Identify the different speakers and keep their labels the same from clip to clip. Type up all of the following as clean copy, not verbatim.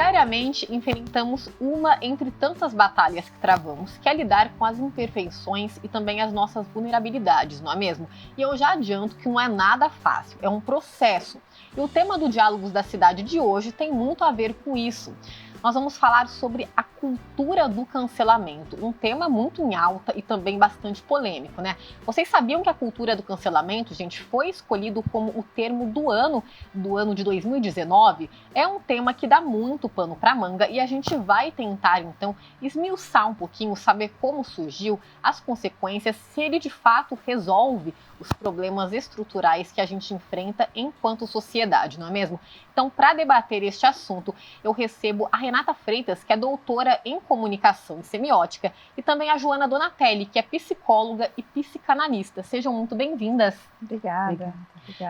Speaker 1: Diariamente enfrentamos uma entre tantas batalhas que travamos, que é lidar com as imperfeições e também as nossas vulnerabilidades, não é mesmo? E eu já adianto que não é nada fácil, é um processo. E o tema do Diálogos da Cidade de hoje tem muito a ver com isso. Nós vamos falar sobre a cultura do cancelamento, um tema muito em alta e também bastante polêmico, né? Vocês sabiam que a cultura do cancelamento, gente, foi escolhido como o termo do ano de 2019? É um tema que dá muito pano para manga e a gente vai tentar, então, esmiuçar um pouquinho, saber como surgiu, as consequências, se ele de fato resolve os problemas estruturais que a gente enfrenta enquanto sociedade, não é mesmo? Então, para debater este assunto, eu recebo a Renata Freitas, que é doutora em comunicação e semiótica, e também a Joana Donatelli, que é psicóloga e psicanalista. Sejam muito bem-vindas.
Speaker 2: Obrigada.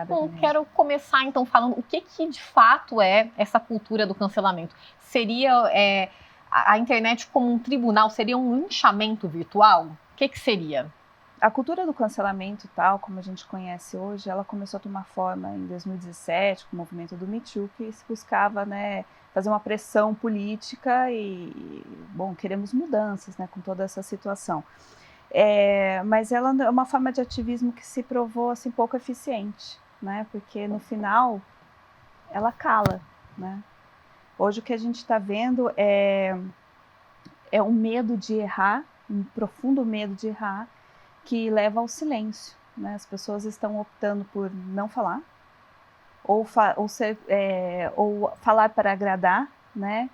Speaker 1: Bom, quero começar então falando o que de fato é essa cultura do cancelamento. Seria a internet como um tribunal, seria um linchamento virtual? O que seria?
Speaker 2: A cultura do cancelamento, tal como a gente conhece hoje, ela começou a tomar forma em 2017, com o movimento do Me Too, que se buscava, né, fazer uma pressão política e, bom, queremos mudanças, né, com toda essa situação. Mas ela é uma forma de ativismo que se provou assim, pouco eficiente, né, porque no final ela cala, né. Hoje o que a gente está vendo é um medo de errar, um profundo medo de errar, que leva ao silêncio, né? As pessoas estão optando por não falar, ou falar para agradar, né?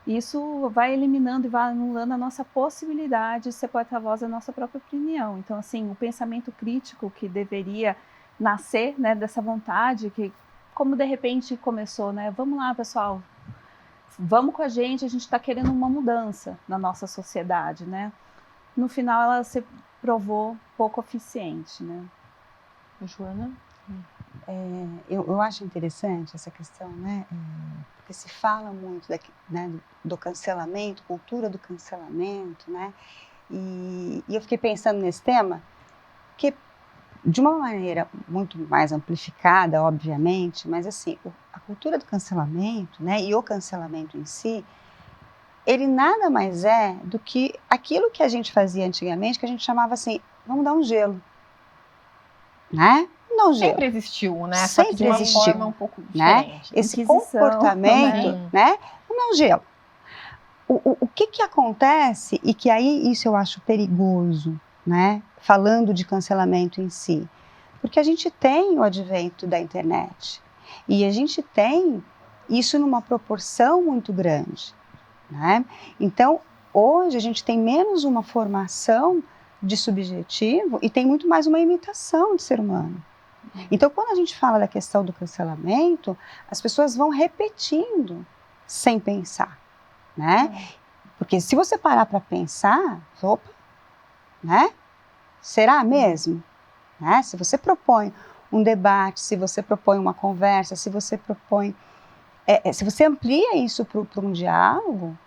Speaker 2: Isso vai eliminando e vai anulando a nossa possibilidade de ser porta-voz da nossa própria opinião. Então, assim, o pensamento crítico que deveria nascer, né, dessa vontade, que como de repente começou, né? Vamos lá, pessoal, vamos com a gente está querendo uma mudança na nossa sociedade, né? No final ela se provou pouco eficiente, né?
Speaker 1: Joana?
Speaker 3: Eu acho interessante essa questão, né? Porque se fala muito né, do cancelamento, cultura do cancelamento, né? E eu fiquei pensando nesse tema, que de uma maneira muito mais amplificada, obviamente, mas assim, a cultura do cancelamento, né, e o cancelamento em si, ele nada mais é do que aquilo que a gente fazia antigamente, que a gente chamava assim, vamos dar um gelo, né? Não gelo.
Speaker 1: Sempre existiu, né?
Speaker 3: Sempre
Speaker 1: só que de uma
Speaker 3: existiu,
Speaker 1: forma um pouco diferente.
Speaker 3: Né? Esse comportamento, né? Não gelo. O que acontece, e que aí isso eu acho perigoso, né? Falando de cancelamento em si, porque a gente tem o advento da internet, e a gente tem isso numa proporção muito grande. Né? Então, hoje a gente tem menos uma formação de subjetivo e tem muito mais uma imitação de ser humano. Então, quando a gente fala da questão do cancelamento, as pessoas vão repetindo sem pensar, né? Porque se você parar para pensar, opa, né? Será mesmo? Né? Se você propõe um debate, se você propõe uma conversa, se você propõe... se você amplia isso para um diálogo,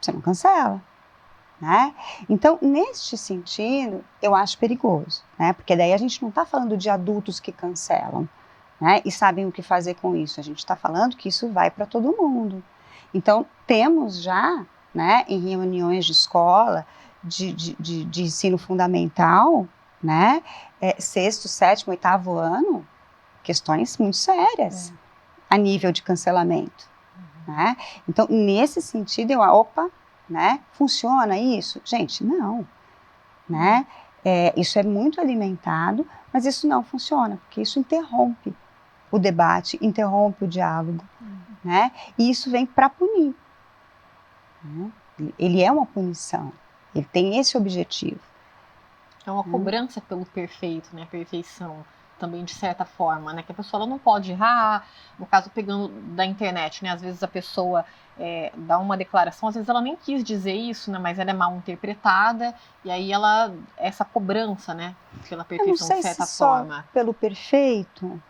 Speaker 3: você não cancela, né? Então, neste sentido, eu acho perigoso, né? Porque daí a gente não está falando de adultos que cancelam, né? E sabem o que fazer com isso. A gente está falando que isso vai para todo mundo. Então, temos já, né, em reuniões de escola, de ensino fundamental, né? Sexto, sétimo, oitavo ano, questões muito sérias a nível de cancelamento. Né? Então, nesse sentido, né? Funciona isso? Gente, não. Né? Isso é muito alimentado, mas isso não funciona, porque isso interrompe o debate, interrompe o diálogo. Né? E isso vem para punir. Né? Ele é uma punição, ele tem esse objetivo.
Speaker 1: É uma cobrança pelo perfeito, né? Perfeição. Também de certa forma, né? Que a pessoa ela não pode errar, no caso pegando da internet, né? Às vezes a pessoa dá uma declaração, às vezes ela nem quis dizer isso, né? Mas ela é mal interpretada e aí essa cobrança, né? Pela perfeição de certa forma.
Speaker 3: Só pelo perfeito,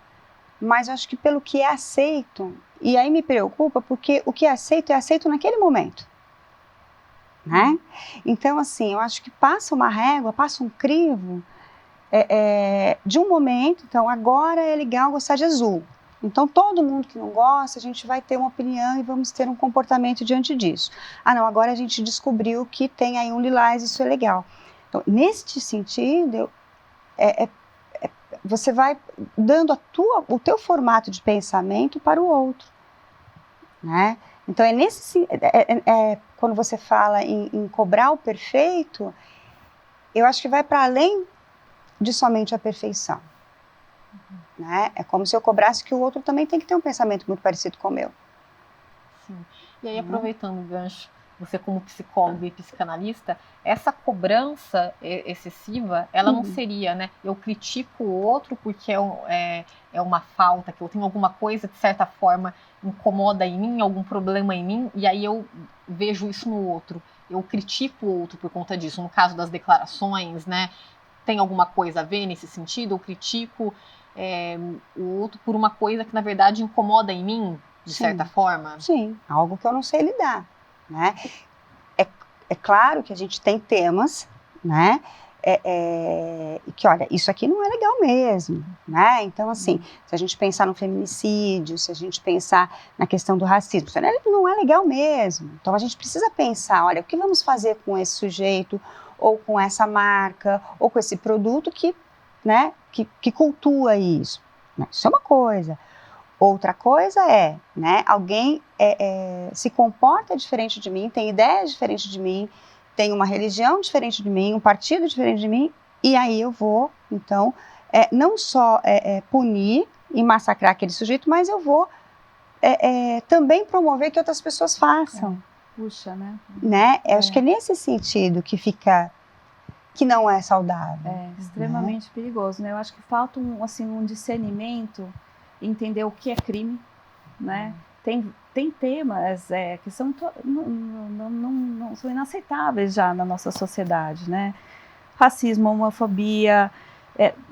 Speaker 3: mas acho que pelo que é aceito. E aí me preocupa porque o que é aceito naquele momento. Né? Então, assim, eu acho que passa uma régua, passa um crivo de um momento. Então, agora é legal gostar de azul. Então, todo mundo que não gosta, a gente vai ter uma opinião e vamos ter um comportamento diante disso. Ah, não, agora a gente descobriu que tem aí um lilás, isso é legal. Então, neste sentido, você vai dando o teu formato de pensamento para o outro, né? Então, quando você fala em cobrar o perfeito, eu acho que vai para além de somente a perfeição. Né? É como se eu cobrasse que o outro também tem que ter um pensamento muito parecido com o meu.
Speaker 1: Sim. E aí, aproveitando o gancho, você como psicólogo e psicanalista, essa cobrança excessiva, ela não seria, né? Eu critico o outro porque é uma falta, que eu tenho alguma coisa, de certa forma, incomoda em mim, algum problema em mim, e aí eu vejo isso no outro. Eu critico o outro por conta disso. No caso das declarações, né? Tem alguma coisa a ver nesse sentido? Eu critico o outro por uma coisa que, na verdade, incomoda em mim, de certa forma?
Speaker 3: Sim, algo que eu não sei lidar, né? É claro que a gente tem temas, né? Que, olha, isso aqui não é legal mesmo, né? Então, assim, se a gente pensar no feminicídio, se a gente pensar na questão do racismo, isso não é legal mesmo. Então, a gente precisa pensar, olha, o que vamos fazer com esse sujeito, ou com essa marca, ou com esse produto que, né, que cultua isso. Isso é uma coisa. Outra coisa é, né, alguém se comporta diferente de mim, tem ideias diferentes de mim, tem uma religião diferente de mim, um partido diferente de mim, e aí eu vou, então, não só punir e massacrar aquele sujeito, mas eu vou também promover que outras pessoas façam.
Speaker 2: Puxa, né?
Speaker 3: Eu acho que é nesse sentido que não é saudável.
Speaker 2: É extremamente perigoso, né? Eu acho que falta um discernimento, entender o que é crime, né? Tem temas que são não são inaceitáveis já na nossa sociedade, né? Racismo, homofobia,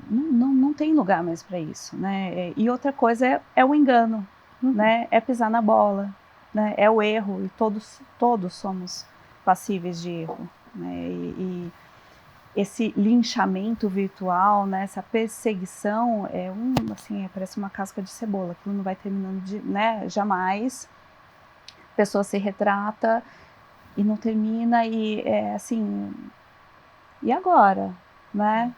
Speaker 2: não tem lugar mais para isso, né? E outra coisa é o engano, né? É pisar na bola, né? É o erro, e todos somos passíveis de erro, né? E esse linchamento virtual, né, essa perseguição parece uma casca de cebola, aquilo não vai terminando né, jamais. A pessoa se retrata e não termina, e e agora, né?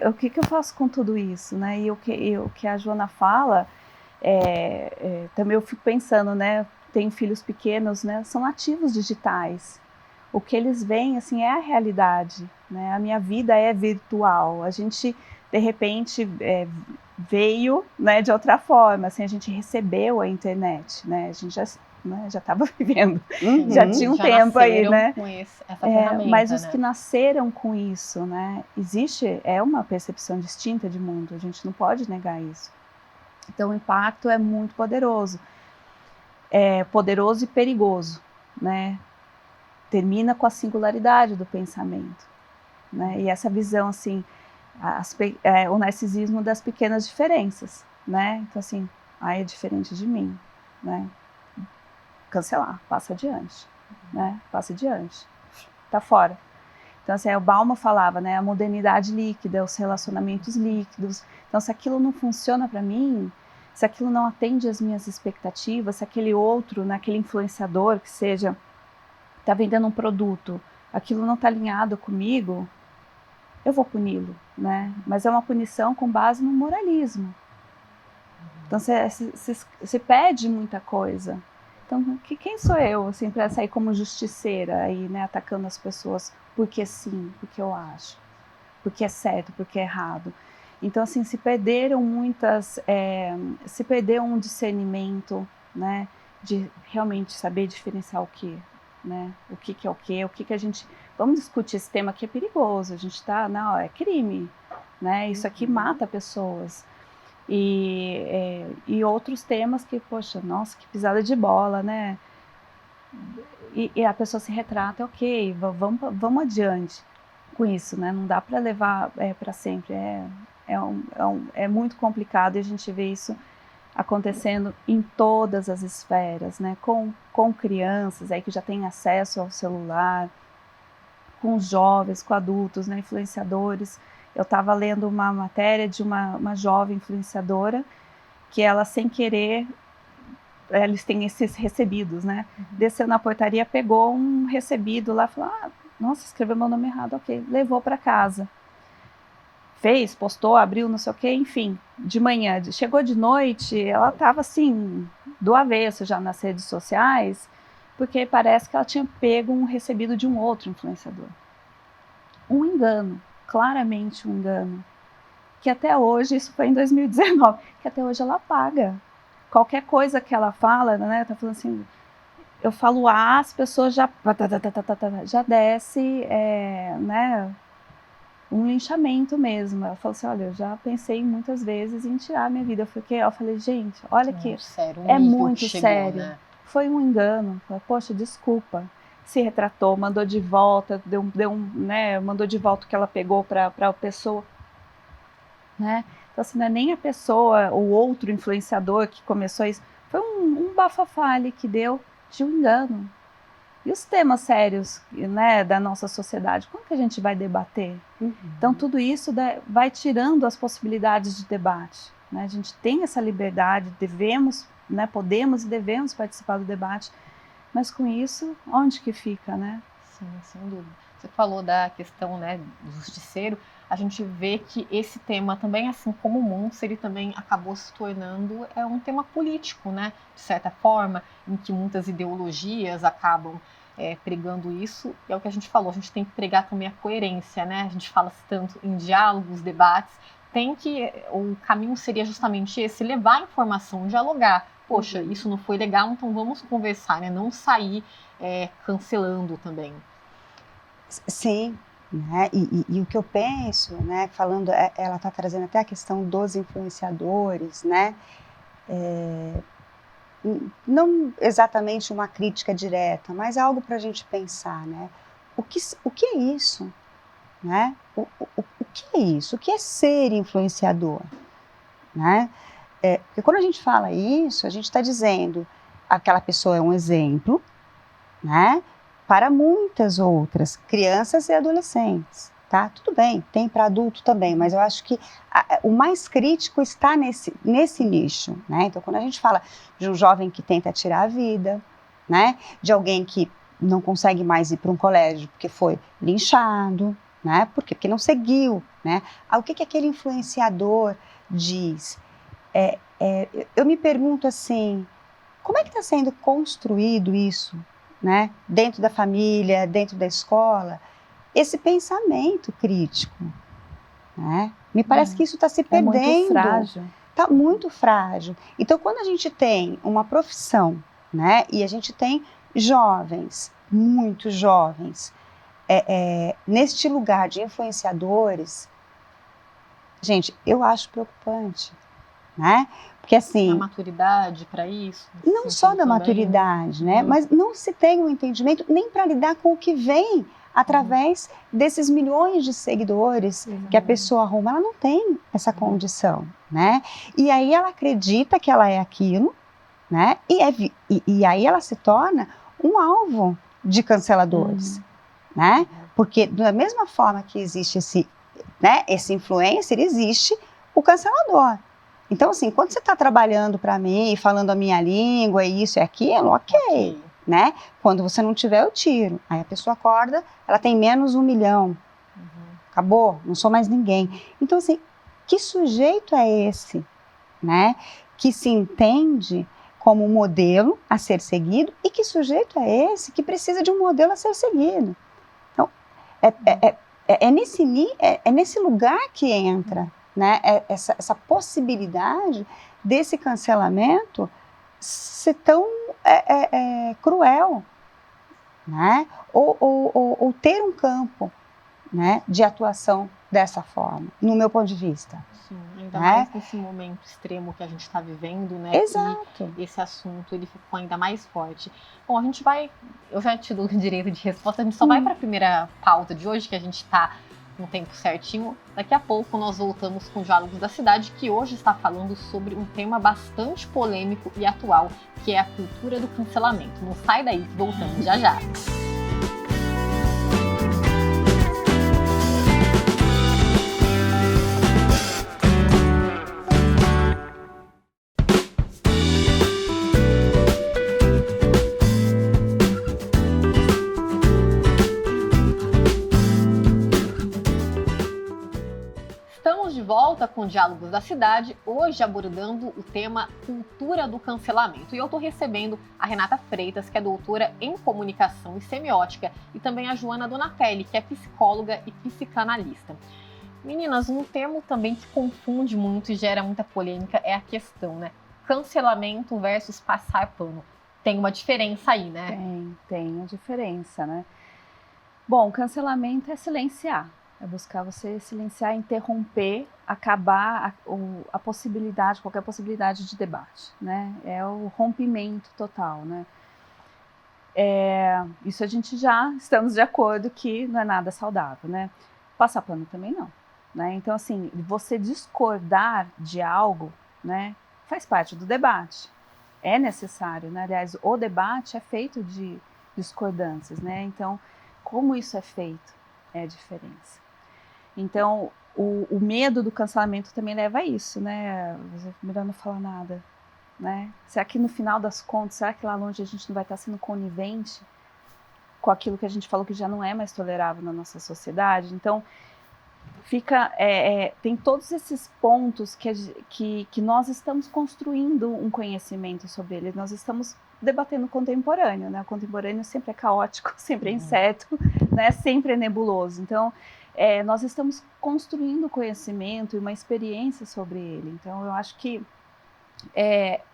Speaker 2: O que eu faço com tudo isso, né? E o que a Joana fala, também eu fico pensando, né? Tenho filhos pequenos, né? São nativos digitais. O que eles veem, assim, é a realidade, né? A minha vida é virtual. A gente, de repente, veio, né, de outra forma, assim, a gente recebeu a internet, né? A gente já estava vivendo, já tinha um tempo aí, né?
Speaker 1: Com essa ferramenta,
Speaker 2: mas os que nasceram com isso, né? Existe uma percepção distinta de mundo, a gente não pode negar isso. Então, o impacto é muito poderoso. É poderoso e perigoso, né? Termina com a singularidade do pensamento, né? E essa visão, assim, o narcisismo das pequenas diferenças, né? Então, assim, é diferente de mim, né? Cancelar, passa adiante, né? Passa adiante, tá fora. Então, assim, o Bauman falava, né? A modernidade líquida, os relacionamentos líquidos. Então, se aquilo não funciona para mim, se aquilo não atende às minhas expectativas, se aquele outro, né, aquele influenciador que seja, está vendendo um produto, aquilo não está alinhado comigo, eu vou puni-lo, né? Mas é uma punição com base no moralismo. Então, você pede muita coisa. Então, quem sou eu, assim, para sair como justiceira aí, né, atacando as pessoas porque sim, porque eu acho, porque é certo, porque é errado. Então, assim, se perdeu um discernimento, né, de realmente saber diferenciar o que, né, o que é o que a gente... Vamos discutir esse tema que é perigoso, a gente tá, não, é crime, né, isso aqui mata pessoas. E outros temas que, poxa, nossa, que pisada de bola, né? E a pessoa se retrata, ok, vamos adiante com isso, né? Não dá para levar para sempre, é muito complicado, e a gente vê isso acontecendo em todas as esferas, né? Com crianças aí que já têm acesso ao celular, com jovens, com adultos, né? Influenciadores. Eu estava lendo uma matéria de uma jovem influenciadora que ela, sem querer, eles têm esses recebidos, né? Desceu na portaria, pegou um recebido lá, falou, nossa, escreveu meu nome errado, ok. Levou para casa. Fez, postou, abriu, não sei o quê, enfim. De manhã, chegou de noite, ela estava assim, do avesso já nas redes sociais, porque parece que ela tinha pego um recebido de um outro influenciador. Um engano, claramente um engano. Que até hoje, isso foi em 2019, que até hoje ela paga. Qualquer coisa que ela fala, né, tá falando assim, eu falo as pessoas já desce, né, um linchamento mesmo. Ela falou assim, olha, eu já pensei muitas vezes em tirar a minha vida. Eu falei, gente, olha que
Speaker 1: sério,
Speaker 2: é muito
Speaker 1: chegou,
Speaker 2: sério.
Speaker 1: né?
Speaker 2: Foi um engano. Falei, poxa, desculpa. Se retratou, mandou de volta, mandou de volta o que ela pegou para a pessoa. Né? Então, assim, não é nem a pessoa, o outro influenciador que começou isso. Foi um bafafá ali que deu de um engano. E os temas sérios, né, da nossa sociedade, como que a gente vai debater? Então, tudo isso vai tirando as possibilidades de debate. Né? A gente tem essa liberdade, devemos, né, podemos e devemos participar do debate, mas com isso, onde que fica, né?
Speaker 1: Sim, sem dúvida. Você falou da questão, né, do justiceiro, a gente vê que esse tema também, assim como o Munz, ele também acabou se tornando um tema político, né, de certa forma, em que muitas ideologias acabam pregando isso, e é o que a gente falou, a gente tem que pregar também a coerência, né, a gente fala tanto em diálogos, debates, o caminho seria justamente esse, levar a informação, dialogar, poxa, isso não foi legal, então vamos conversar, né, não sair cancelando também.
Speaker 3: Sim, né? E o que eu penso, né, falando, ela está trazendo até a questão dos influenciadores, né, não exatamente uma crítica direta, mas algo para a gente pensar, né, o que é isso, né, o que é isso, o que é ser influenciador, né, porque quando a gente fala isso, a gente está dizendo aquela pessoa é um exemplo, né, para muitas outras crianças e adolescentes, tá? Tudo bem, tem para adulto também, mas eu acho que o mais crítico está nesse nicho, né? Então, quando a gente fala de um jovem que tenta tirar a vida, né? De alguém que não consegue mais ir para um colégio porque foi linchado, né? Porque não seguiu, né? O que aquele influenciador diz? Eu me pergunto assim, como é que está sendo construído isso? Né? Dentro da família, dentro da escola, esse pensamento crítico, né? Me parece que isso está se perdendo.
Speaker 2: É muito frágil.
Speaker 3: Está muito frágil. Então, quando a gente tem uma profissão, né, e a gente tem jovens, muito jovens, neste lugar de influenciadores, gente, eu acho preocupante, né? Porque assim,
Speaker 1: a maturidade para isso?
Speaker 3: Não só da maturidade, né? Mas não se tem um entendimento nem para lidar com o que vem através desses milhões de seguidores que a pessoa arruma. Ela não tem essa condição, né? E aí ela acredita que ela é aquilo, né? E aí ela se torna um alvo de canceladores, né? Porque da mesma forma que existe esse influencer, existe o cancelador. Então, assim, quando você está trabalhando para mim, falando a minha língua, isso e aquilo, ok, né? Quando você não tiver, eu tiro. Aí a pessoa acorda, ela tem menos 1 milhão. Acabou, não sou mais ninguém. Então, assim, que sujeito é esse, né? Que se entende como um modelo a ser seguido e que sujeito é esse que precisa de um modelo a ser seguido? Então, é nesse lugar que entra, né, essa possibilidade desse cancelamento ser tão cruel, né, ou ter um campo, né, de atuação dessa forma, no meu ponto de vista.
Speaker 1: Sim, ainda mais nesse momento extremo que a gente está vivendo, né?
Speaker 3: Exato.
Speaker 1: E esse assunto ele ficou ainda mais forte. Bom, eu já te dou o direito de resposta, a gente só vai para a primeira pauta de hoje, que a gente está no tempo certinho. Daqui a pouco nós voltamos com Diálogos da Cidade, que hoje está falando sobre um tema bastante polêmico e atual, que é a cultura do cancelamento. Não sai daí, voltamos já já. volta com Diálogos da Cidade, hoje abordando o tema cultura do cancelamento. E eu estou recebendo a Renata Freitas, que é doutora em comunicação e semiótica, e também a Joana Donatelli, que é psicóloga e psicanalista. Meninas, um termo também que confunde muito e gera muita polêmica é a questão, né? Cancelamento versus passar pano. Tem uma diferença aí, né?
Speaker 2: Tem uma diferença, né? Bom, cancelamento é silenciar. É buscar você silenciar, interromper, acabar a possibilidade, qualquer possibilidade de debate, né? É o rompimento total, né? Isso a gente já estamos de acordo que não é nada saudável, né? Passar pano também não, né? Então, assim, você discordar de algo, né, faz parte do debate. É necessário, né? Aliás, o debate é feito de discordâncias, né? Então, como isso é feito é a diferença. Então, o medo do cancelamento também leva a isso, né? Melhor não falar nada, né? Será que no final das contas, será que lá longe a gente não vai estar sendo conivente com aquilo que a gente falou que já não é mais tolerável na nossa sociedade? Então, tem todos esses pontos que nós estamos construindo um conhecimento sobre eles, nós estamos debatendo o contemporâneo, né? O contemporâneo sempre é caótico, sempre é incerto, né? Sempre é nebuloso. Então, nós estamos construindo conhecimento e uma experiência sobre ele. Então, eu acho que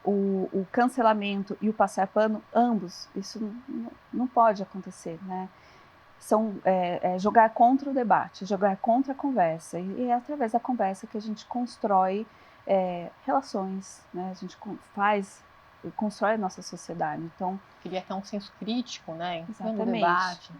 Speaker 2: o cancelamento e o passar pano, ambos, isso não pode acontecer, né? São jogar contra o debate, jogar contra a conversa. E é através da conversa que a gente constrói relações, né? A gente constrói a nossa sociedade. Então,
Speaker 1: queria ter um senso crítico, né?
Speaker 2: Exatamente.
Speaker 1: No debate.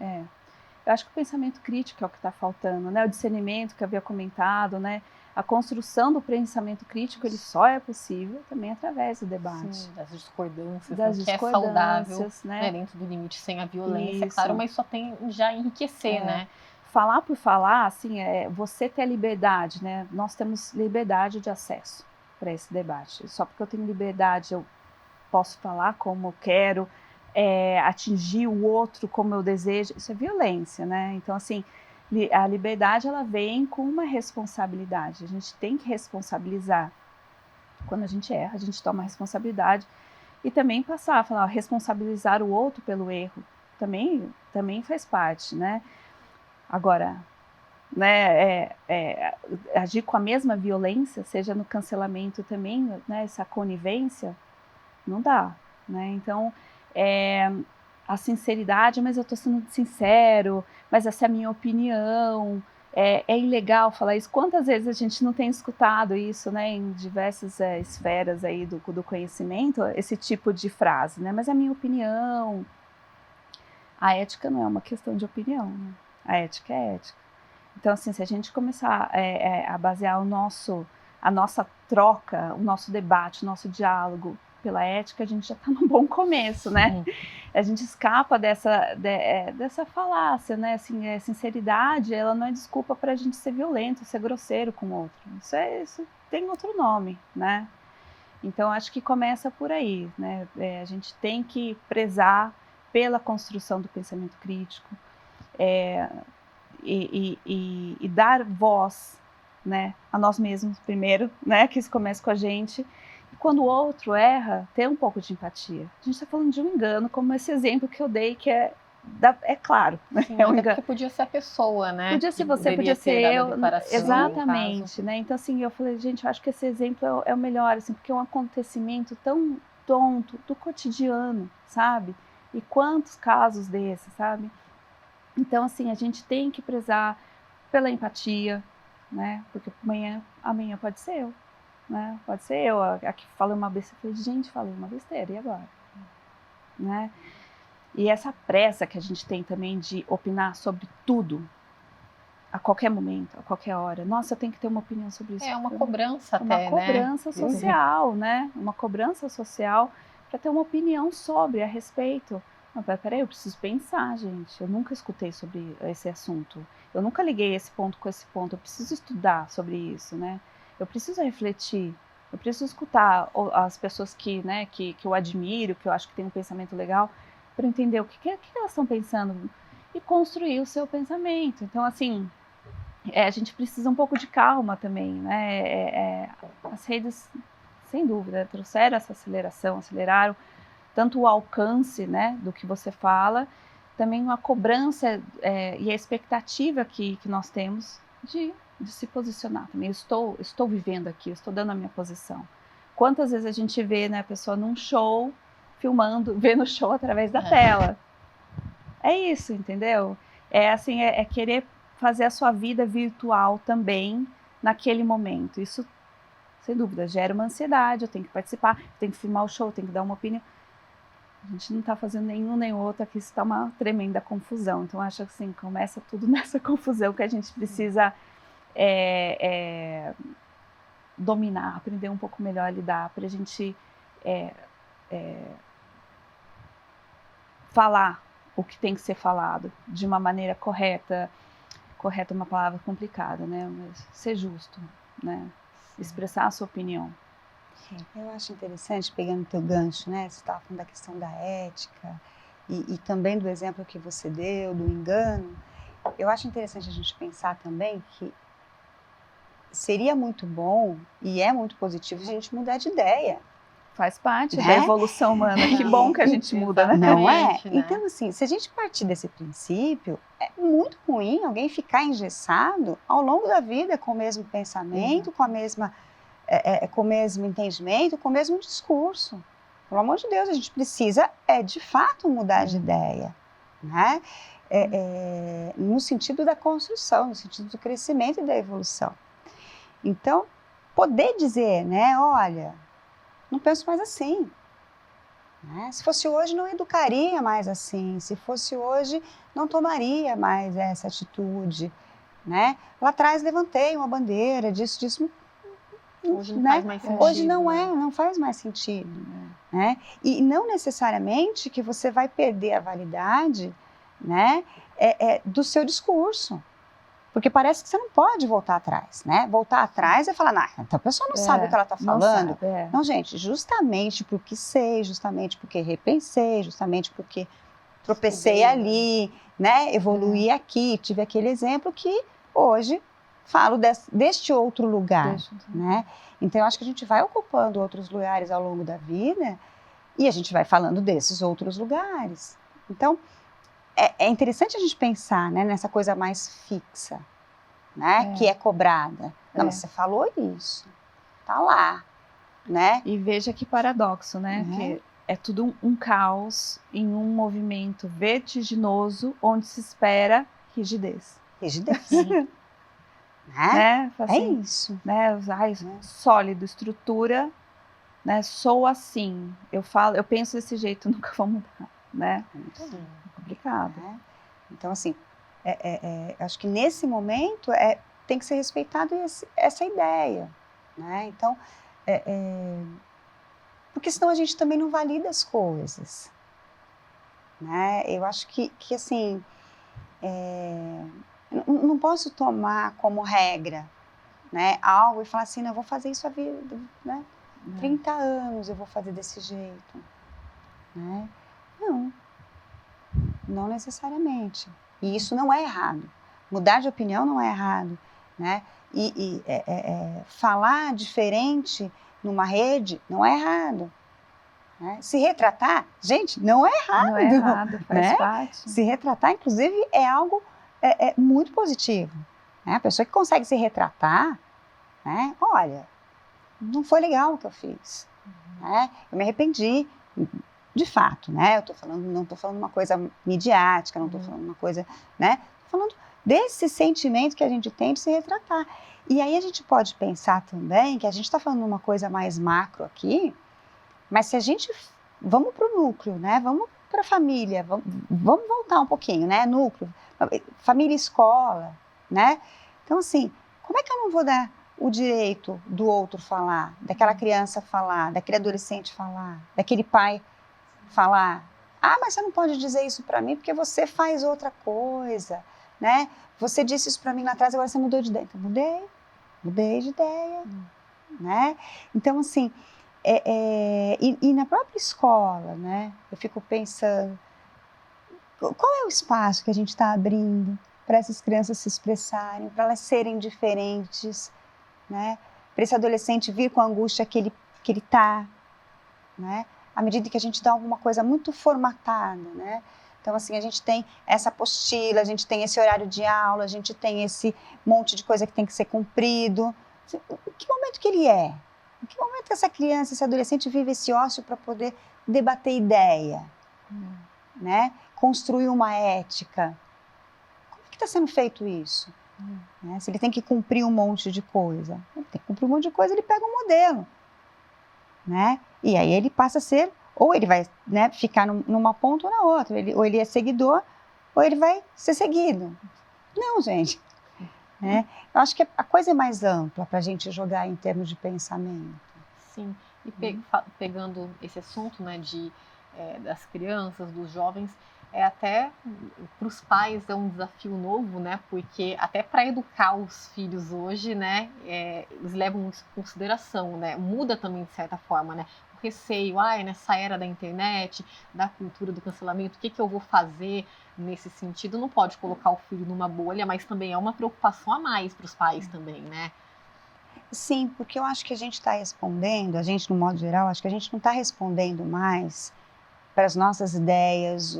Speaker 2: Eu acho que o pensamento crítico é o que está faltando, né? O discernimento que eu havia comentado, né? A construção do pensamento crítico, ele só é possível também através do debate.
Speaker 1: Sim, das discordâncias,
Speaker 2: das
Speaker 1: que é saudável,
Speaker 2: né?
Speaker 1: Dentro do limite, sem a violência,
Speaker 2: Isso.
Speaker 1: claro, mas só tem já enriquecer, né?
Speaker 2: Falar por falar, assim, você ter liberdade, né? Nós temos liberdade de acesso para esse debate. Só porque eu tenho liberdade, eu posso falar como eu quero, atingir o outro como eu desejo, isso é violência, né? Então, assim, a liberdade, ela vem com uma responsabilidade, a gente tem que responsabilizar. Quando a gente erra, a gente toma responsabilidade e também passar a falar, responsabilizar o outro pelo erro, também faz parte, né? Agora, né, agir com a mesma violência, seja no cancelamento também, né, essa conivência, não dá, né? Então, a sinceridade, mas eu estou sendo sincero, mas essa é a minha opinião, é ilegal falar isso. Quantas vezes a gente não tem escutado isso, né, em diversas esferas aí do conhecimento, esse tipo de frase, né? Mas a minha opinião, a ética não é uma questão de opinião, né? A ética é ética. Então, assim, se a gente começar a basear a nossa troca, o nosso debate, o nosso diálogo pela ética, a gente já está num bom começo, né? A gente escapa dessa falácia, né? Assim, sinceridade, ela não é desculpa para a gente ser violento, ser grosseiro com o outro. Isso tem outro nome, né? Então, acho que começa por aí, né? A gente tem que prezar pela construção do pensamento crítico, e dar voz, né, a nós mesmos primeiro, né, que isso começa com a gente. E quando o outro erra, ter um pouco de empatia. A gente está falando de um engano, como esse exemplo que eu dei, que é claro.
Speaker 1: Sim,
Speaker 2: um engano.
Speaker 1: Porque podia ser a pessoa, né?
Speaker 2: Podia ser você, podia ser eu. Exatamente,
Speaker 1: né?
Speaker 2: Então, assim, eu falei, gente, eu acho que esse exemplo é o melhor, assim, porque é um acontecimento tão tonto, do cotidiano, sabe? E quantos casos desses, sabe? Então, assim, a gente tem que prezar pela empatia, né? Porque amanhã pode ser eu, né? Pode ser eu, aqui falei uma besteira, falei, gente, falei uma besteira, e agora? Né? E essa pressa que a gente tem também de opinar sobre tudo, a qualquer momento, a qualquer hora. Nossa, eu tenho que ter uma opinião sobre isso.
Speaker 1: É uma cobrança até,
Speaker 2: né? Uma cobrança social, né? Uma cobrança social para ter uma opinião sobre, a respeito. Não, peraí, eu preciso pensar, gente. Eu nunca escutei sobre esse assunto. Eu nunca liguei esse ponto com esse ponto. Eu preciso estudar sobre isso, né? Eu preciso refletir. Eu preciso escutar as pessoas que eu admiro, que eu acho que tem um pensamento legal, para entender o que elas estão pensando e construir o seu pensamento. Então, assim, a gente precisa um pouco de calma também, né? As redes, sem dúvida, trouxeram essa aceleração, aceleraram tanto o alcance, né, do que você fala, também a cobrança e a expectativa que nós temos de se posicionar também. Eu estou vivendo aqui, eu estou dando a minha posição. Quantas vezes a gente vê, né, a pessoa num show, filmando, vendo o show através da tela? É isso, entendeu? Assim, querer fazer a sua vida virtual também naquele momento. Isso, sem dúvida, gera uma ansiedade, eu tenho que participar, tenho que filmar o show, tenho que dar uma opinião. A gente não está fazendo nenhum nem outro, aqui está uma tremenda confusão. Então, acho que assim, começa tudo nessa confusão que a gente precisa dominar, aprender um pouco melhor a lidar, para a gente falar o que tem que ser falado de uma maneira correta. Correta é uma palavra complicada, né? Mas ser justo, né? Expressar a sua opinião.
Speaker 3: Eu acho interessante, pegando o teu gancho, né? Você estava falando da questão da ética e também do exemplo que você deu, do engano. Eu acho interessante a gente pensar também que seria muito bom e é muito positivo a gente mudar de ideia.
Speaker 2: Faz parte da evolução humana. Que bom que a gente muda, né?
Speaker 3: Não é? Né? Então, assim, se a gente partir desse princípio, é muito ruim alguém ficar engessado ao longo da vida com o mesmo pensamento, com a mesma... com o mesmo entendimento, com o mesmo discurso. Pelo amor de Deus, a gente precisa, de fato, mudar de ideia, né? No sentido da construção, no sentido do crescimento e da evolução. Então, poder dizer, né, olha, não penso mais assim. Né? Se fosse hoje, não educaria mais assim. Se fosse hoje, não tomaria mais essa atitude. Né? Lá atrás, levantei uma bandeira disso.
Speaker 1: Hoje não faz mais sentido.
Speaker 3: Hoje não faz mais sentido. Né? E não necessariamente que você vai perder a validade, né, do seu discurso. Porque parece que você não pode voltar atrás, né? Voltar atrás é falar, então a pessoa não sabe o que ela está falando. Não, gente, justamente porque sei, justamente porque repensei, justamente porque tropecei ali, né? Evoluí aqui, tive aquele exemplo que hoje falo deste outro lugar, né? Então, eu acho que a gente vai ocupando outros lugares ao longo da vida e a gente vai falando desses outros lugares. Então, é interessante a gente pensar, né, nessa coisa mais fixa, né, que é cobrada. Não, mas você falou isso, tá lá, né?
Speaker 2: E veja que paradoxo, né? Que é tudo um caos em um movimento vertiginoso onde se espera rigidez.
Speaker 3: Rigidez. Né?
Speaker 2: Assim,
Speaker 3: isso.
Speaker 2: Né? Sólido, estrutura, né? Sou assim, eu penso desse jeito, nunca vou mudar, né?
Speaker 3: Sim.
Speaker 2: É complicado.
Speaker 3: Então, assim, acho que nesse momento tem que ser respeitado essa ideia, né? Então, porque senão a gente também não valida as coisas, né? Eu acho que assim, não posso tomar como regra, né, algo e falar assim, não, eu vou fazer isso a vida, né? 30 anos eu vou fazer desse jeito, né? Não necessariamente. E isso não é errado. Mudar de opinião não é errado, né? E falar diferente numa rede não é errado. Né? Se retratar, gente, não é errado.
Speaker 2: Não é errado, faz parte.
Speaker 3: Se retratar, inclusive, é algo muito positivo. Né? A pessoa que consegue se retratar, né? Olha, não foi legal o que eu fiz. Né? Eu me arrependi. De fato, né? Não estou falando uma coisa midiática, não estou falando uma coisa, né? Estou falando desse sentimento que a gente tem de se retratar. E aí a gente pode pensar também que a gente está falando uma coisa mais macro aqui, mas se a gente... Vamos para o núcleo, né? Vamos para a família, vamos voltar um pouquinho, né? Núcleo, família e escola, né? Então, assim, como é que eu não vou dar o direito do outro falar, daquela criança falar, daquele adolescente falar, daquele pai falar, mas você não pode dizer isso para mim porque você faz outra coisa, né? Você disse isso para mim lá atrás, agora você mudou de ideia. Então, mudei de ideia, né? Então, assim, e na própria escola, né? Eu fico pensando, qual é o espaço que a gente está abrindo, para essas crianças se expressarem, para elas serem diferentes, né? Para esse adolescente vir com a angústia que ele está, né? À medida que a gente dá alguma coisa muito formatada, né? Então, assim, a gente tem essa apostila, a gente tem esse horário de aula, a gente tem esse monte de coisa que tem que ser cumprido. Em que momento que ele é? Em que momento essa criança, esse adolescente vive esse ócio para poder debater ideia, né? Construir uma ética? Como é que está sendo feito isso? Né? Se ele tem que cumprir um monte de coisa, ele tem que cumprir um monte de coisa, ele pega um modelo, né? E aí ele passa a ser, ou ele vai, né, ficar numa ponta ou na outra, ou ele é seguidor, ou ele vai ser seguido. Não, gente. Né? Eu acho que a coisa é mais ampla para a gente jogar em termos de pensamento.
Speaker 1: Sim, e pegando esse assunto, né, das crianças, dos jovens, até para os pais é um desafio novo, né? Porque até para educar os filhos hoje, né? Eles levam isso em consideração, né? Muda também de certa forma, né? O receio, nessa era da internet, da cultura do cancelamento, o que eu vou fazer nesse sentido? Não pode colocar o filho numa bolha, mas também é uma preocupação a mais para os pais também, né?
Speaker 3: Sim, porque eu acho que a gente está respondendo, a gente no modo geral, acho que a gente não está respondendo mais para as nossas ideias,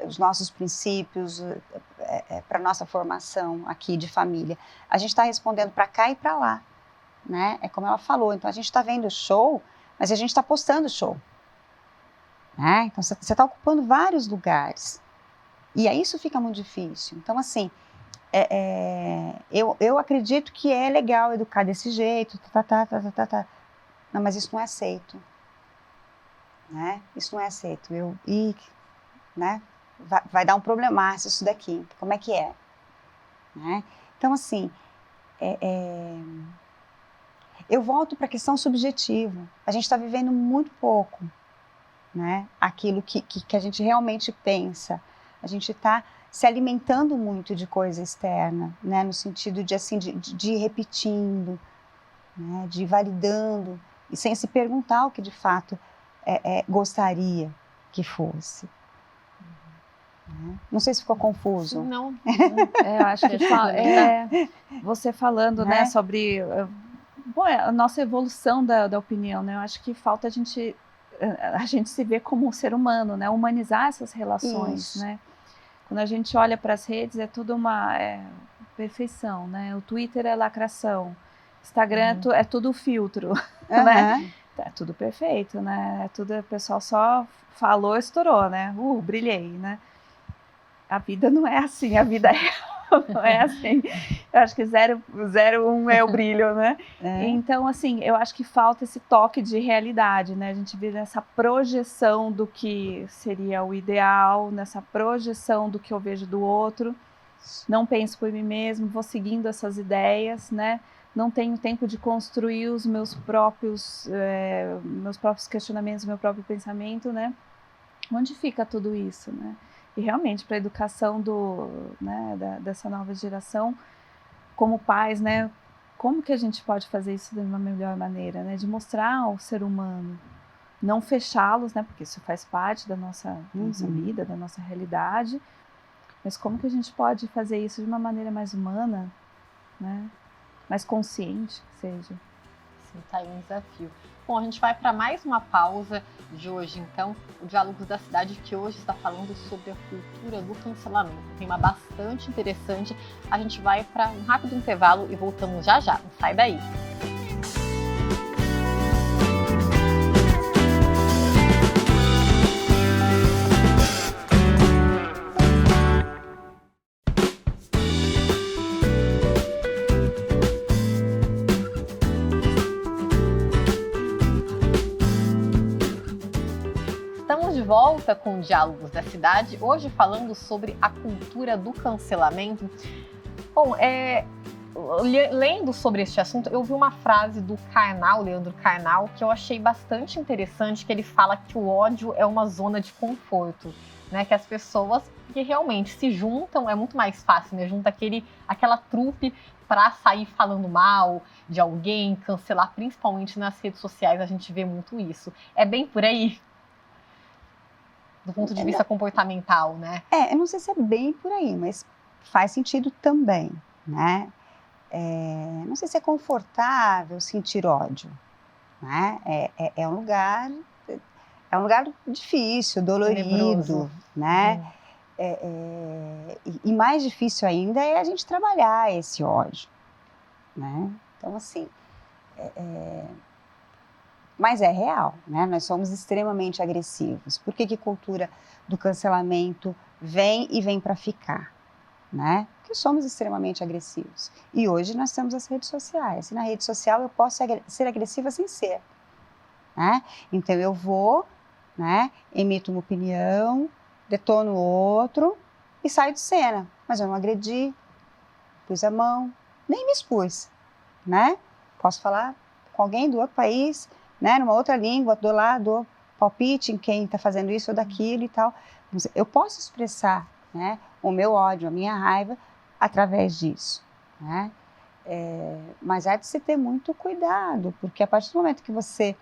Speaker 3: os nossos princípios, para a nossa formação aqui de família. A gente está respondendo para cá e para lá, né? É como ela falou, então a gente está vendo o show, mas a gente está postando o show. Né? Então você está ocupando vários lugares. E aí isso fica muito difícil. Então, assim, eu acredito que é legal educar desse jeito, Não, mas isso não é aceito. Né? Isso não é aceito. Né? Vai dar um problemaço isso daqui. Como é que é? Né? Então, assim, eu volto para a questão subjetiva. A gente está vivendo muito pouco, né? Aquilo que a gente realmente pensa. A gente está se alimentando muito de coisa externa, né? No sentido de, assim, de ir repetindo, né? De ir validando, e sem se perguntar o que de fato gostaria que fosse. Não sei se ficou confuso.
Speaker 1: Não.
Speaker 2: Eu acho que você falando, né, sobre a nossa evolução da opinião, né? Eu acho que falta a gente se ver como um ser humano, né? Humanizar essas relações, né? Quando a gente olha para as redes, é tudo uma perfeição, né? O Twitter é lacração, Instagram é tudo filtro, né? É tudo perfeito, né? O pessoal só falou, estourou, né? Brilhei, né? A vida não é assim, a vida não é assim. Eu acho que 0,1 é o brilho, né? Então, assim, eu acho que falta esse toque de realidade, né? A gente vive nessa projeção do que seria o ideal, nessa projeção do que eu vejo do outro. Não penso por mim mesmo, vou seguindo essas ideias, né? Não tenho tempo de construir os meus próprios questionamentos, meu próprio pensamento, né? Onde fica tudo isso, né? E realmente, para a educação dessa nova geração, como pais, né? Como que a gente pode fazer isso de uma melhor maneira, né? De mostrar ao ser humano, não fechá-los, né? Porque isso faz parte da nossa vida, da nossa realidade. Mas como que a gente pode fazer isso de uma maneira mais humana, né? Mais consciente que seja.
Speaker 1: Sim, tá aí um desafio. Bom, a gente vai para mais uma pausa de hoje, então, o Diálogos da Cidade, que hoje está falando sobre a cultura do cancelamento. Um tema bastante interessante. A gente vai para um rápido intervalo e voltamos já já. Não sai daí. Volta com Diálogos da Cidade, hoje falando sobre a cultura do cancelamento. Bom, lendo sobre este assunto, eu vi uma frase do Leandro Carnal, que eu achei bastante interessante, que ele fala que o ódio é uma zona de conforto, né? Que as pessoas que realmente se juntam, é muito mais fácil, né? Junta aquela trupe para sair falando mal de alguém, cancelar, principalmente nas redes sociais, a gente vê muito isso. É bem por aí? Do ponto de vista comportamental, né?
Speaker 3: Eu não sei se é bem por aí, mas faz sentido também, né? Não sei se é confortável sentir ódio, né? É um lugar difícil, dolorido,
Speaker 1: Tenebroso.
Speaker 3: né? E mais difícil ainda é a gente trabalhar esse ódio, né? Então, assim, mas é real, né? Nós somos extremamente agressivos. Por que a cultura do cancelamento vem para ficar, né? Porque somos extremamente agressivos. E hoje nós temos as redes sociais. E na rede social eu posso ser agressiva sem ser, né? Então eu vou, né? Emito uma opinião, detono o outro e saio de cena. Mas eu não agredi, pus a mão, nem me expus, né? Posso falar com alguém do outro país, né? Numa outra língua, dou palpite em quem está fazendo isso ou daquilo e tal. Eu posso expressar, né, o meu ódio, a minha raiva através disso, né? Mas há de se ter muito cuidado, porque a partir do momento que você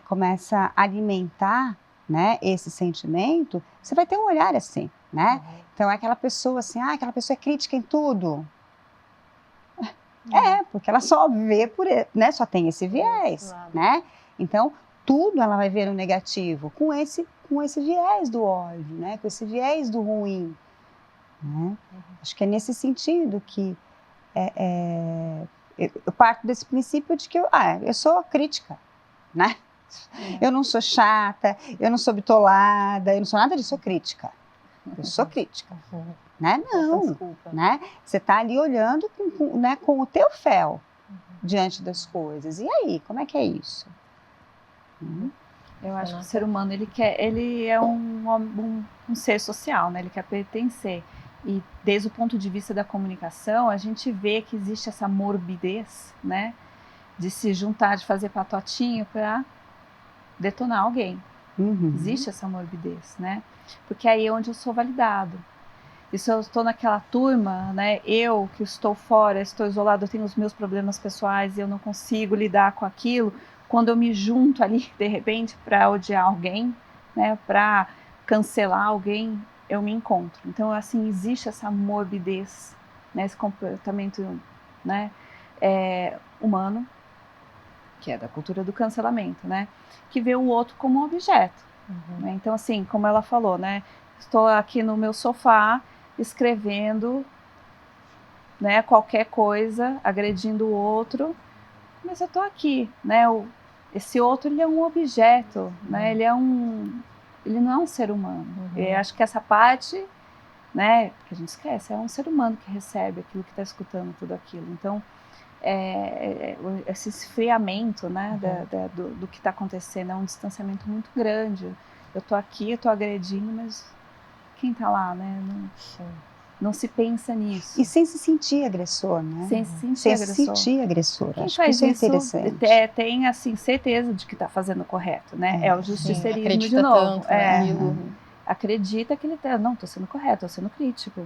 Speaker 3: começa a alimentar, né, esse sentimento, você vai ter um olhar assim, né? Então é aquela pessoa assim, aquela pessoa é crítica em tudo. Porque ela só vê né, só tem esse viés, né? Então tudo ela vai ver no negativo, com esse viés do ódio, né? Com esse viés do ruim, né? Acho que é nesse sentido que eu parto desse princípio de que eu sou crítica, né? Eu não sou chata, eu não sou bitolada, eu não sou nada disso, eu sou crítica. Eu sou crítica. Né? Não, né? Você está ali olhando com o teu fel diante das coisas. E aí, como é que é isso?
Speaker 2: Eu acho que o ser humano ele é um ser social, né? Ele quer pertencer. E desde o ponto de vista da comunicação, a gente vê que existe essa morbidez, né? De se juntar, de fazer patotinho para detonar alguém. Existe essa morbidez, né? Porque aí é onde eu sou validado. E se eu estou naquela turma, né, eu que estou fora, estou isolado, eu tenho os meus problemas pessoais e eu não consigo lidar com aquilo, quando eu me junto ali, de repente, para odiar alguém, né, para cancelar alguém, eu me encontro. Então, assim, existe essa morbidez, né, esse comportamento, né, humano, que é da cultura do cancelamento, né, que vê o outro como um objeto. Né? Então, assim, como ela falou, né, estou aqui no meu sofá, escrevendo, né, qualquer coisa, agredindo o outro, mas eu estou aqui, né? Esse outro, ele é um objeto, né? Ele não é um ser humano. Eu acho que essa parte, né, que a gente esquece, é um ser humano que recebe aquilo, que está escutando tudo aquilo. Então, esse esfriamento, né, do que está acontecendo é um distanciamento muito grande. Eu estou aqui, eu estou agredindo, mas quem está lá, né? Não se pensa nisso.
Speaker 3: E sem se sentir agressor, né?
Speaker 2: Sem se sentir agressor.
Speaker 3: Quem acho faz que isso é interessante.
Speaker 2: Tem, assim, certeza de que está fazendo o correto, né? É o justiceirismo
Speaker 1: acredita
Speaker 2: de novo.
Speaker 1: Tanto naquilo.
Speaker 2: Acredita que ele não, estou sendo correto, estou sendo crítico.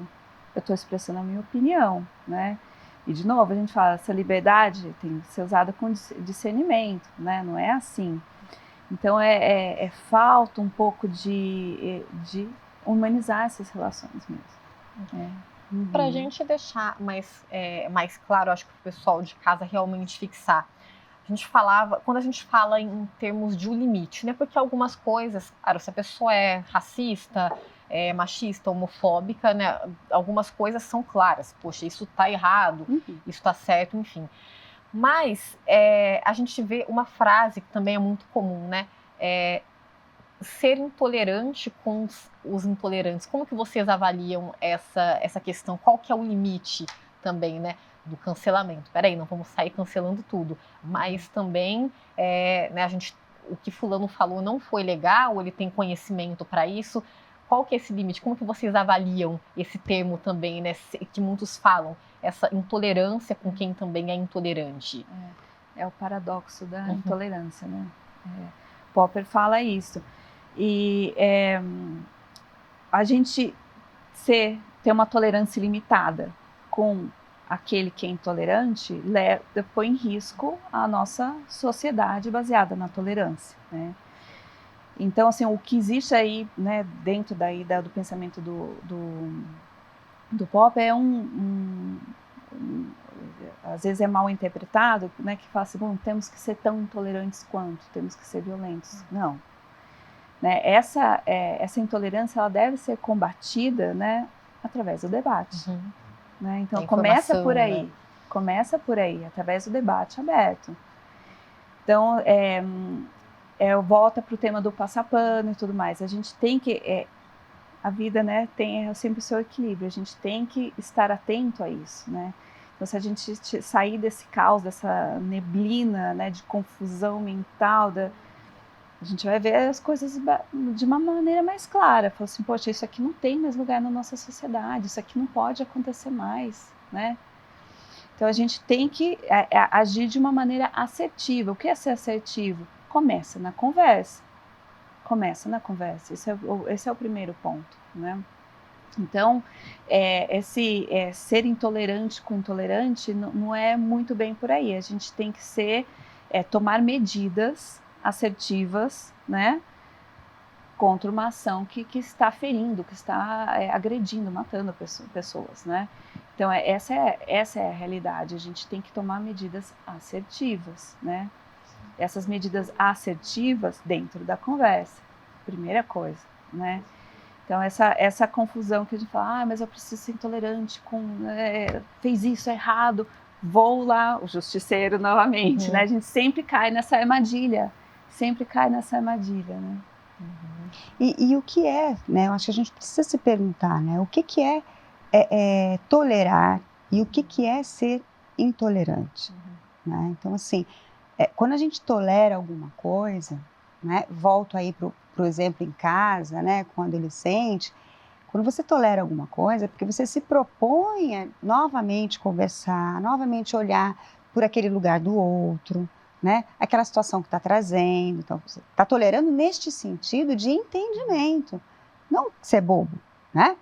Speaker 2: Eu estou expressando a minha opinião, né? E, de novo, a gente fala, essa liberdade tem que ser usada com discernimento, né? Não é assim. Então, falta um pouco de humanizar essas relações mesmo.
Speaker 1: Para a gente deixar mais claro, acho que o pessoal de casa realmente fixar. Quando a gente fala em termos de um limite, né? Porque algumas coisas, claro, se a pessoa é racista, machista, homofóbica, né? Algumas coisas são claras. Poxa, isso está errado, isso está certo, enfim. Mas a gente vê uma frase que também é muito comum, né? Ser intolerante com os intolerantes. Como que vocês avaliam essa questão? Qual que é o limite também, né, do cancelamento? Peraí, não vamos sair cancelando tudo, mas também, né, o que fulano falou não foi legal, ele tem conhecimento para isso. Qual que é esse limite? Como que vocês avaliam esse termo também, né, que muitos falam, essa intolerância com quem também é intolerante?
Speaker 2: É o paradoxo da intolerância, né? Popper fala isso. E a gente ter uma tolerância limitada com aquele que é intolerante põe em risco a nossa sociedade baseada na tolerância, né? Então, assim, o que existe aí, né, dentro do pensamento do pop é às vezes é mal interpretado, né, que fala assim, bom, temos que ser tão intolerantes quanto, temos que ser violentos. Não. Né, essa intolerância ela deve ser combatida, né, através do debate. Né? Então começa por aí, né? Começa por aí, através do debate aberto. Então, volta para o tema do passar pano e tudo mais. A gente tem que... a vida, né, tem sempre o seu equilíbrio. A gente tem que estar atento a isso, né? Então, se a gente sair desse caos, dessa neblina, né, de confusão mental, a gente vai ver as coisas de uma maneira mais clara. Fala assim, poxa, isso aqui não tem mais lugar na nossa sociedade, isso aqui não pode acontecer mais, né? Então, a gente tem que agir de uma maneira assertiva. O que é ser assertivo? Começa na conversa. Começa na conversa. Esse é o primeiro ponto, né? Então, ser intolerante com intolerante não é muito bem por aí. A gente tem que tomar medidas assertivas, né, contra uma ação que está ferindo, que está agredindo, matando pessoas, né? Então, essa é a realidade. A gente tem que tomar medidas assertivas, né? Essas medidas assertivas dentro da conversa, primeira coisa, né? Então, essa confusão que a gente fala, mas eu preciso ser intolerante fez isso errado, vou lá, o justiceiro novamente, né? A gente sempre cai nessa armadilha, né?
Speaker 3: E o que né? Eu acho que a gente precisa se perguntar, né? O que é tolerar e o que é ser intolerante, né? Então, assim, quando a gente tolera alguma coisa, né? Volto aí pro exemplo em casa, né? Com adolescente, quando você tolera alguma coisa, é porque você se propõe a novamente conversar, novamente olhar por aquele lugar do outro, né? Aquela situação que está trazendo. Então, você está tolerando neste sentido de entendimento, não ser bobo, né?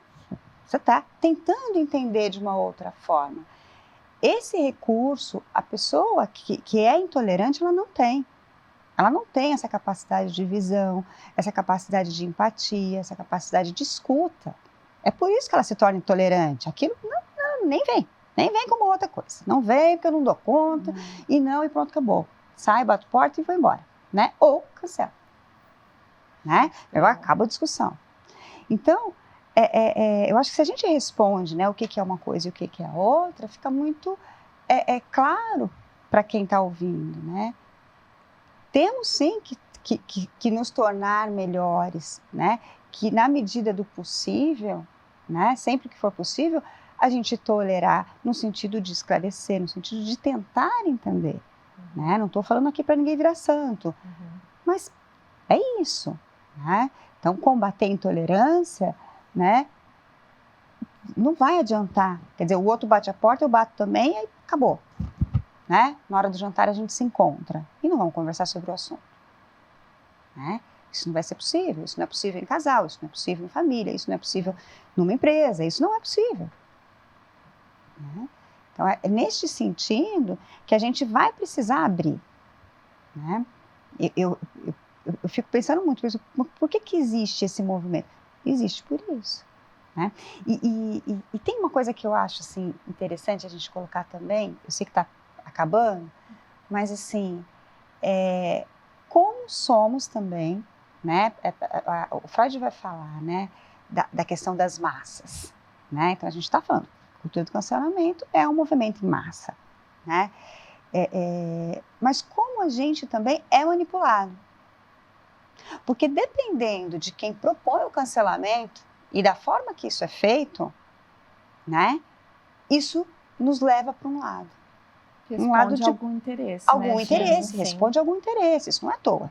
Speaker 3: Você está tentando entender de uma outra forma. Esse recurso, a pessoa que é intolerante, ela não tem. Ela não tem essa capacidade de visão, essa capacidade de empatia, essa capacidade de escuta. É por isso que ela se torna intolerante. Aquilo nem vem como outra coisa. Não vem porque eu não dou conta, e pronto, acabou. Sai, bate a porta e vai embora, né? Ou cancela, né? Acaba a discussão. Então, eu acho que se a gente responde, né, o que é uma coisa e o que é a outra, fica muito claro para quem está ouvindo, né? Temos sim que nos tornar melhores, né? Que na medida do possível, né? Sempre que for possível, a gente tolerar no sentido de esclarecer, no sentido de tentar entender, né? Não estou falando aqui para ninguém virar santo, mas é isso, né? Então, combater a intolerância, né? Não vai adiantar. Quer dizer, o outro bate a porta, eu bato também, e aí acabou. Né? Na hora do jantar a gente se encontra e não vamos conversar sobre o assunto, né? Isso não vai ser possível, isso não é possível em casal, isso não é possível em família, isso não é possível numa empresa, isso não é possível, né? Então é neste sentido que a gente vai precisar abrir, né? Eu fico pensando muito isso, por que existe esse movimento? Existe por isso, né? E tem uma coisa que eu acho assim interessante a gente colocar também, eu sei que está acabando, mas assim, como somos também, né? O Freud vai falar, né, da questão das massas, né? Então a gente está falando, a cultura do cancelamento é um movimento em massa, né? Mas como a gente também é manipulado, porque dependendo de quem propõe o cancelamento e da forma que isso é feito, né? Isso nos leva para um lado.
Speaker 2: Responde algum interesse.
Speaker 3: Algum interesse, responde algum interesse, isso não é à toa,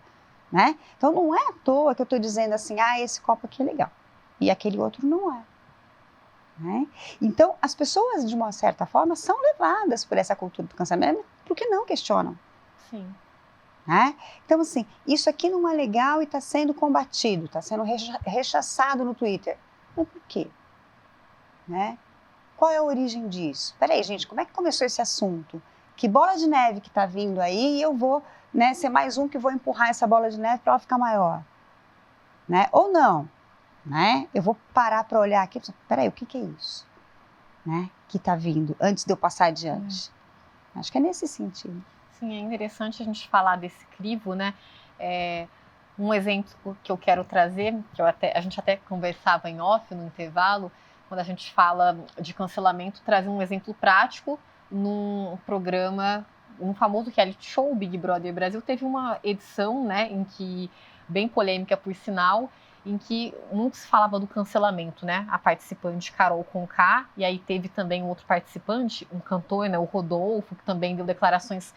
Speaker 3: né? Então não é à toa que eu estou dizendo assim, esse copo aqui é legal, e aquele outro não é, né? Então as pessoas, de uma certa forma, são levadas por essa cultura do cancelamento, porque não questionam.
Speaker 1: Sim.
Speaker 3: Né? Então assim, isso aqui não é legal e está sendo combatido, está sendo rechaçado no Twitter. Mas por quê? Né? Qual é a origem disso? Peraí, gente, como é que começou esse assunto? Que bola de neve que está vindo aí e eu vou, né, ser mais um que vou empurrar essa bola de neve para ela ficar maior, né? Ou não, né? Eu vou parar para olhar aqui e falar, peraí, o que é isso? né, que está vindo, antes de eu passar adiante. Acho que é nesse sentido.
Speaker 1: Sim, é interessante a gente falar desse crivo, né? Um exemplo que eu quero trazer, que a gente até conversava em off no intervalo, quando a gente fala de cancelamento, trazer um exemplo prático num programa, um famoso reality show, Big Brother Brasil, teve uma edição, né, em que, bem polêmica por sinal, em que muito se falava do cancelamento, né, a participante Carol Conká, e aí teve também um outro participante, um cantor, né, o Rodolfo, que também deu declarações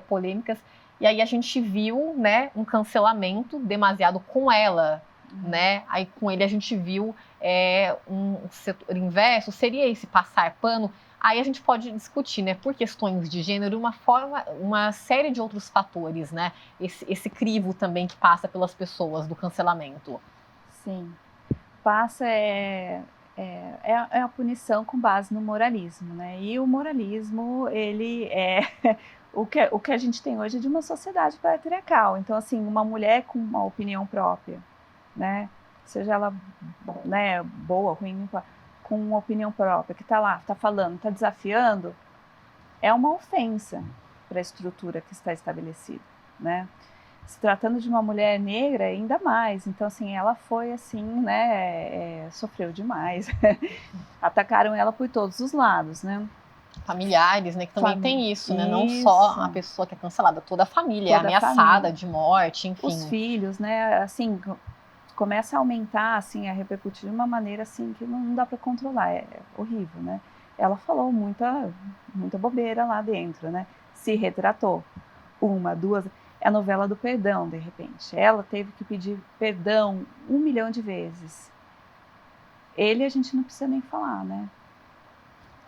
Speaker 1: polêmicas, e aí a gente viu, né, um cancelamento demasiado com ela, né? Aí com ele a gente viu um setor inverso, seria esse passar pano. Aí a gente pode discutir, né, por questões de gênero, uma série de outros fatores, né? Esse crivo também que passa pelas pessoas do cancelamento.
Speaker 2: Sim, passa a punição com base no moralismo, né? E o moralismo, ele é o que a gente tem hoje de uma sociedade patriarcal. Então, assim, uma mulher com uma opinião própria, né? Seja ela, né, boa, ruim, com uma opinião própria, que está lá, está falando, está desafiando, é uma ofensa para a estrutura que está estabelecida, né? Se tratando de uma mulher negra, ainda mais. Então, assim, ela foi assim, né, sofreu demais. Atacaram ela por todos os lados, né?
Speaker 1: Familiares, né, que também tem isso, né? Não só a pessoa que é cancelada, toda a família é ameaçada de morte, enfim.
Speaker 2: Os filhos, né, assim, começa a aumentar, assim, a repercutir de uma maneira, assim, que não dá para controlar, é horrível, né? Ela falou muita bobeira lá dentro, né? Se retratou. Uma, duas... É a novela do perdão, de repente. Ela teve que pedir perdão 1 milhão de vezes. Ele, a gente não precisa nem falar, né?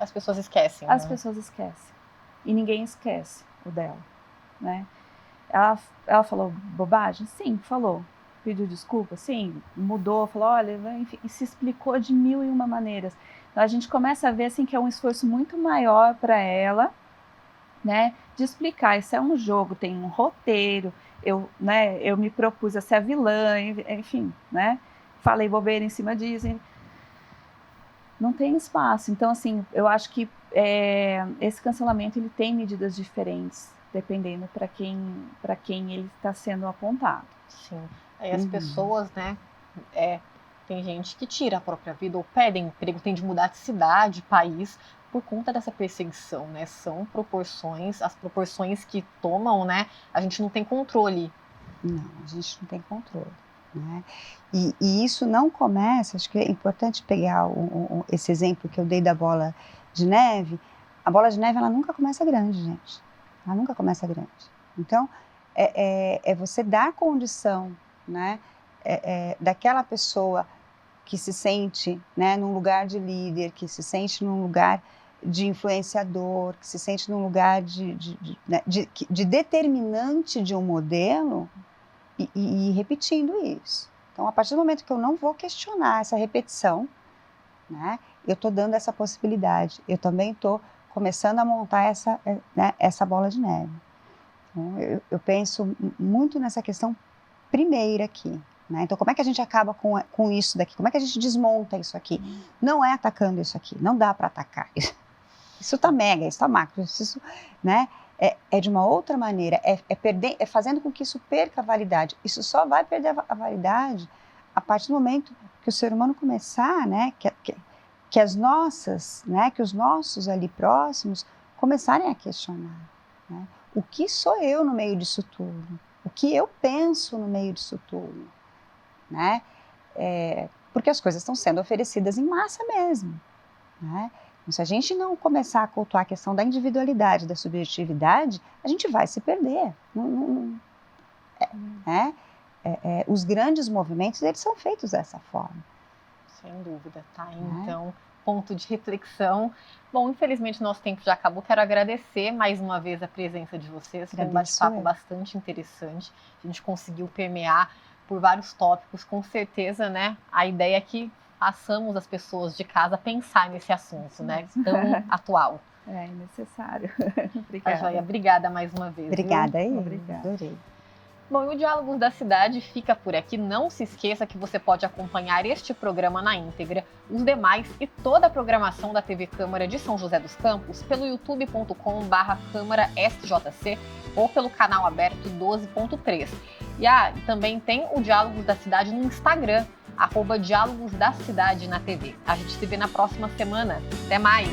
Speaker 1: As pessoas esquecem.
Speaker 2: As pessoas esquecem. E ninguém esquece o dela, né? Ela falou bobagem? Sim, falou. Pediu desculpa? Sim. Mudou, falou, olha, enfim, e se explicou de 1001 maneiras. Então, a gente começa a ver, assim, que é um esforço muito maior para ela, né, de explicar, isso é um jogo, tem um roteiro, eu me propus a ser a vilã, enfim, né, falei bobeira em cima disso, não tem espaço. Então, assim, eu acho que esse cancelamento, ele tem medidas diferentes, dependendo para quem ele está sendo apontado.
Speaker 1: Sim, aí as pessoas, né, tem gente que tira a própria vida ou perde emprego, tem de mudar de cidade, país, por conta dessa perseguição, né? São as proporções que tomam, né? A gente não tem controle.
Speaker 3: Não, a gente não tem controle, né? E isso não começa, acho que é importante pegar esse exemplo que eu dei da bola de neve. A bola de neve, ela nunca começa grande, gente. Ela nunca começa grande. Então, é você dar condição, né? Daquela pessoa que se sente, né, num lugar de líder, que se sente num lugar de influenciador, que se sente num lugar de determinante de um modelo e repetindo isso. Então, a partir do momento que eu não vou questionar essa repetição, né, eu estou dando essa possibilidade, eu também estou começando a montar essa bola de neve. Então, eu penso muito nessa questão primeira aqui. Né? Então, como é que a gente acaba com isso daqui? Como é que a gente desmonta isso aqui? Não é atacando isso aqui, não dá para atacar. Isso está mega, isso está macro, isso, né? É de uma outra maneira, é fazendo com que isso perca a validade. Isso só vai perder a validade a partir do momento que o ser humano começar, né? Que as nossas, né? Que os nossos ali próximos começarem a questionar, né? O que sou eu no meio disso tudo? O que eu penso no meio disso tudo? Né? Porque as coisas estão sendo oferecidas em massa mesmo, né? Então, se a gente não começar a cultuar a questão da individualidade, da subjetividade, a gente vai se perder. Os grandes movimentos, eles são feitos dessa forma.
Speaker 1: Sem dúvida, tá? Então, ponto de reflexão. Bom, infelizmente nosso tempo já acabou. Quero agradecer mais uma vez a presença de vocês. Foi um bate-papo bastante interessante. A gente conseguiu permear por vários tópicos, com certeza, né? A ideia é que façamos as pessoas de casa pensar nesse assunto, né? Tão atual.
Speaker 2: É necessário. Obrigada.
Speaker 1: Tá, joia. Obrigada mais uma vez.
Speaker 3: Obrigada aí.
Speaker 2: Obrigada.
Speaker 3: Adorei.
Speaker 1: Bom, e o Diálogos da Cidade fica por aqui. Não se esqueça que você pode acompanhar este programa na íntegra, os demais e toda a programação da TV Câmara de São José dos Campos pelo youtube.com/câmara-sjc ou pelo canal aberto 12.3. E também tem o Diálogos da Cidade no Instagram, @Diálogos da Cidade na TV. A gente se vê na próxima semana. Até mais!